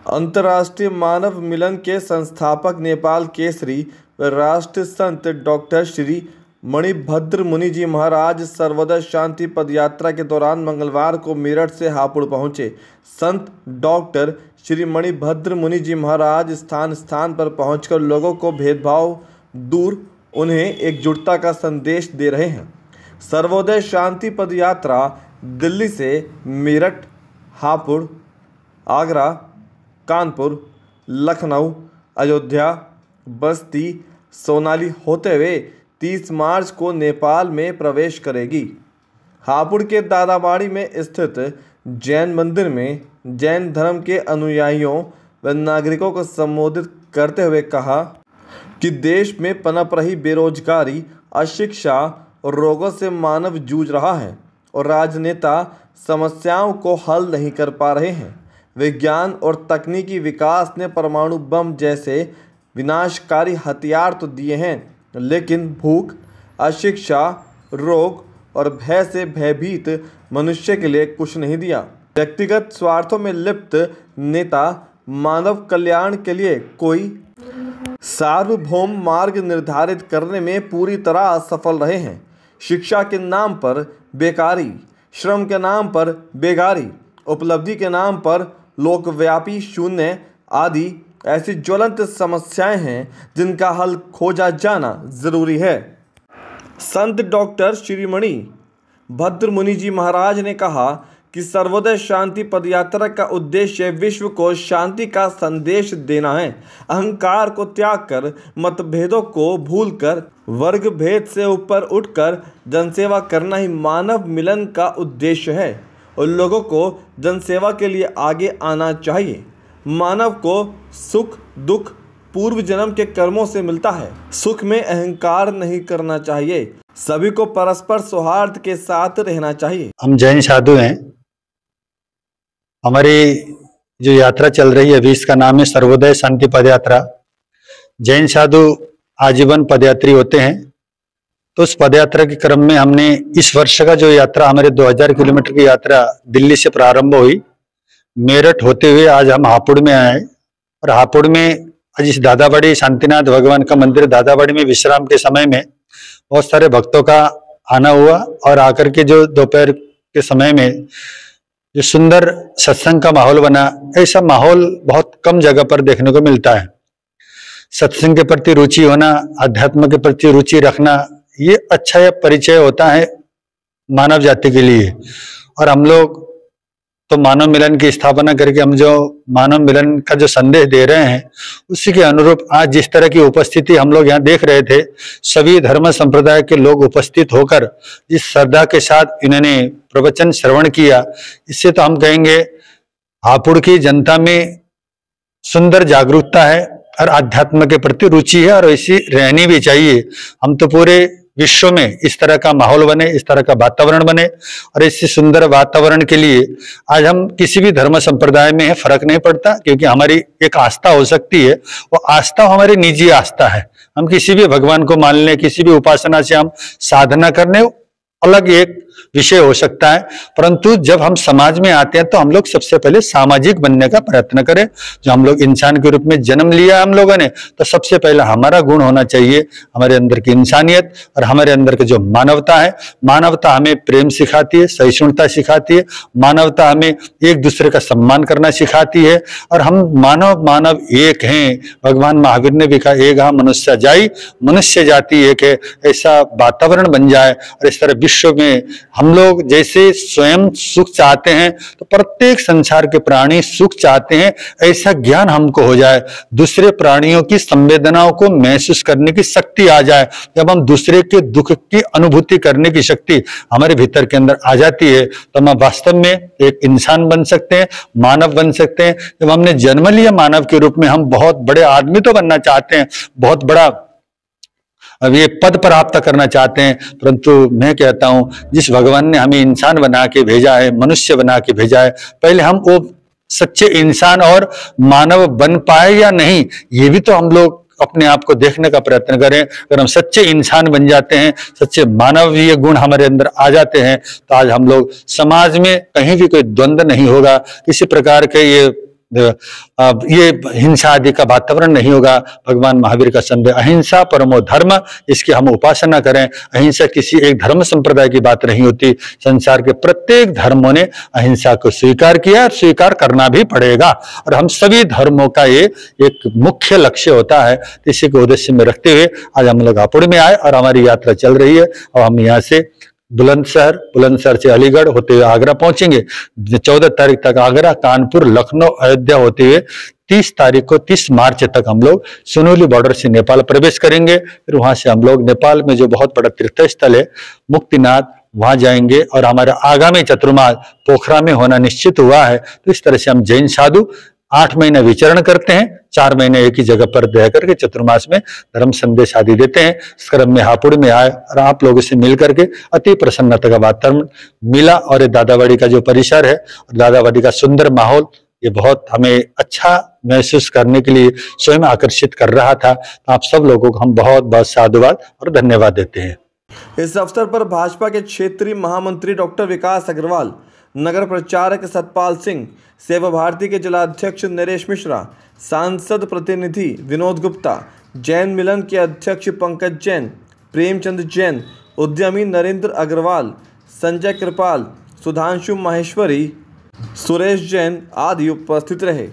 अंतर्राष्ट्रीय मानव मिलन के संस्थापक नेपाल केसरी व राष्ट्र संत डॉक्टर श्री मणिभद्र मुनि जी महाराज सर्वोदय शांति पदयात्रा के दौरान मंगलवार को मेरठ से हापुड़ पहुंचे। संत डॉक्टर श्री मणिभद्र मुनि जी महाराज स्थान स्थान पर पहुंचकर लोगों को भेदभाव दूर उन्हें एकजुटता का संदेश दे रहे हैं। सर्वोदय शांति पदयात्रा दिल्ली से मेरठ, हापुड़, आगरा, कानपुर, लखनऊ, अयोध्या, बस्ती, सोनाली होते हुए 30 मार्च को नेपाल में प्रवेश करेगी। हापुड़ के दादाबाड़ी में स्थित जैन मंदिर में जैन धर्म के अनुयायियों व नागरिकों को संबोधित करते हुए कहा कि देश में पनप रही बेरोजगारी, अशिक्षा और रोगों से मानव जूझ रहा है और राजनेता समस्याओं को हल नहीं कर पा रहे हैं। विज्ञान और तकनीकी विकास ने परमाणु बम जैसे विनाशकारी हथियार तो दिए हैं, लेकिन भूख, अशिक्षा, रोग और भय से भयभीत मनुष्य के लिए कुछ नहीं दिया। व्यक्तिगत स्वार्थों में लिप्त नेता मानव कल्याण के लिए कोई सार्वभौम मार्ग निर्धारित करने में पूरी तरह असफल रहे हैं। शिक्षा के नाम पर बेकारी, श्रम के नाम पर बेगारी, उपलब्धि के नाम पर लोकव्यापी शून्य आदि ऐसी ज्वलंत समस्याएं हैं जिनका हल खोजा जाना जरूरी है। संत डॉक्टर श्री मणिभद्र मुनि जी महाराज ने कहा कि सर्वोदय शांति पदयात्रा का उद्देश्य विश्व को शांति का संदेश देना है। अहंकार को त्याग कर, मतभेदों को भूलकर, वर्ग भेद से ऊपर उठकर जनसेवा करना ही मानव मिलन का उद्देश्य है और लोगों को जनसेवा के लिए आगे आना चाहिए। मानव को सुख दुख पूर्व जन्म के कर्मों से मिलता है। सुख में अहंकार नहीं करना चाहिए। सभी को परस्पर सौहार्द के साथ रहना चाहिए। हम जैन साधु हैं। हमारी जो यात्रा चल रही है अभी, इसका नाम है सर्वोदय शांति पदयात्रा। जैन साधु आजीवन पदयात्री होते हैं। तो उस पदयात्रा के क्रम में हमने इस वर्ष का जो यात्रा, हमारे 2000 किलोमीटर की यात्रा दिल्ली से प्रारंभ हुई, मेरठ होते हुए आज हम हापुड़ में आए और हापुड़ में आज इस दादाबाड़ी शांतिनाथ भगवान का मंदिर दादाबाड़ी में विश्राम के समय में बहुत सारे भक्तों का आना हुआ और आकर के जो दोपहर के समय में जो सुंदर सत्संग का माहौल बना, ऐसा माहौल बहुत कम जगह पर देखने को मिलता है। सत्संग के प्रति रुचि होना, अध्यात्म के प्रति रुचि रखना, ये अच्छा परिचय होता है मानव जाति के लिए। और हम लोग तो मानव मिलन की स्थापना करके हम जो मानव मिलन का जो संदेश दे रहे हैं, उसी के अनुरूप आज जिस तरह की उपस्थिति हम लोग यहाँ देख रहे थे, सभी धर्म संप्रदाय के लोग उपस्थित होकर जिस श्रद्धा के साथ इन्होंने प्रवचन श्रवण किया, इससे तो हम कहेंगे हापुड़ की जनता में सुंदर जागरूकता है और आध्यात्म के प्रति रुचि है और ऐसी रहनी भी चाहिए। हम तो पूरे विश्व में इस तरह का माहौल बने, इस तरह का वातावरण बने और इसी सुंदर वातावरण के लिए आज हम किसी भी धर्म संप्रदाय में है, फर्क नहीं पड़ता, क्योंकि हमारी एक आस्था हो सकती है। वो आस्था हमारी निजी आस्था है। हम किसी भी भगवान को मान लें, किसी भी उपासना से हम साधना करने, अलग एक विषय हो सकता है। परंतु जब हम समाज में आते हैं तो हम लोग सबसे पहले सामाजिक बनने का प्रयत्न करें। जो हम लोग इंसान के रूप में जन्म लिया हम लोगों ने, तो सबसे पहले हमारा गुण होना चाहिए हमारे अंदर की इंसानियत और हमारे अंदर की जो मानवता है। मानवता हमें प्रेम सिखाती है, सहिष्णुता सिखाती है। मानवता हमें एक दूसरे का सम्मान करना सिखाती है और हम मानव एक हैं। भगवान महावीर ने भी कहा, एक मनुष्य जाई, मनुष्य जाति एक है। ऐसा वातावरण बन जाए और इस तरह विश्व में हम लोग जैसे स्वयं सुख चाहते हैं तो प्रत्येक संसार के प्राणी सुख चाहते हैं, ऐसा ज्ञान हमको हो जाए। दूसरे प्राणियों की संवेदनाओं को महसूस करने की शक्ति आ जाए। जब हम दूसरे के दुख की अनुभूति करने की शक्ति हमारे भीतर के अंदर आ जाती है तो हम वास्तव में एक इंसान बन सकते हैं, मानव बन सकते हैं। जब हमने जन्म लिया मानव के रूप में, हम बहुत बड़े आदमी तो बनना चाहते हैं, बहुत बड़ा अब ये पद प्राप्त करना चाहते हैं, परंतु मैं कहता हूं जिस भगवान ने हमें इंसान बना के भेजा है, मनुष्य बना के भेजा है, पहले हम वो सच्चे इंसान और मानव बन पाए या नहीं, ये भी तो हम लोग अपने आप को देखने का प्रयत्न करें। अगर हम सच्चे इंसान बन जाते हैं, सच्चे मानवीय गुण हमारे अंदर आ जाते हैं, तो आज हम लोग समाज में कहीं भी कोई द्वंद्व नहीं होगा, किसी प्रकार के ये ये हिंसा आदि का वातावरण नहीं होगा। भगवान महावीर का संदेश अहिंसा परमो धर्म, इसकी हम उपासना करें। अहिंसा किसी एक धर्म संप्रदाय की बात नहीं होती, संसार के प्रत्येक धर्मों ने अहिंसा को स्वीकार किया और स्वीकार करना भी पड़ेगा, और हम सभी धर्मों का ये एक मुख्य लक्ष्य होता है। इसी को उद्देश्य में रखते हुए आज हम लोग हापुड़ में आए और हमारी यात्रा चल रही है। और हम यहाँ से बुलंदशहर से अलीगढ़ होते हुए आगरा पहुंचेंगे। 14 तारीख तक आगरा, कानपुर, लखनऊ, अयोध्या होते हुए 30 मार्च तक हम लोग सुनोली बॉर्डर से नेपाल प्रवेश करेंगे। फिर वहां से हम लोग नेपाल में जो बहुत बड़ा तीर्थ स्थल है मुक्तिनाथ, वहां जाएंगे और हमारा आगामी चतुर्मास पोखरा में होना निश्चित हुआ है। तो इस तरह से हम जैन साधु 8 महीने विचरण करते हैं, 4 महीने एक ही जगह पर रह करके चतुर्मास में धर्म संदेश आदि देते हैं। इस क्रम में हापुड़ में आए और आप लोगों से मिल करके अति प्रसन्नता का वातावरण मिला। और ये दादावाड़ी का जो परिसर है और दादावाड़ी का सुंदर माहौल, ये बहुत हमें अच्छा महसूस करने के लिए स्वयं आकर्षित कर रहा था। तो आप सब लोगों को हम बहुत बहुत साधुवाद और धन्यवाद देते हैं। इस अवसर पर भाजपा के क्षेत्रीय महामंत्री डॉक्टर विकास अग्रवाल, नगर प्रचारक सतपाल सिंह, सेवा भारती के जिलाध्यक्ष नरेश मिश्रा, सांसद प्रतिनिधि विनोद गुप्ता, जैन मिलन के अध्यक्ष पंकज जैन, प्रेमचंद जैन, उद्यमी नरेंद्र अग्रवाल, संजय कृपाल, सुधांशु माहेश्वरी, सुरेश जैन आदि उपस्थित रहे।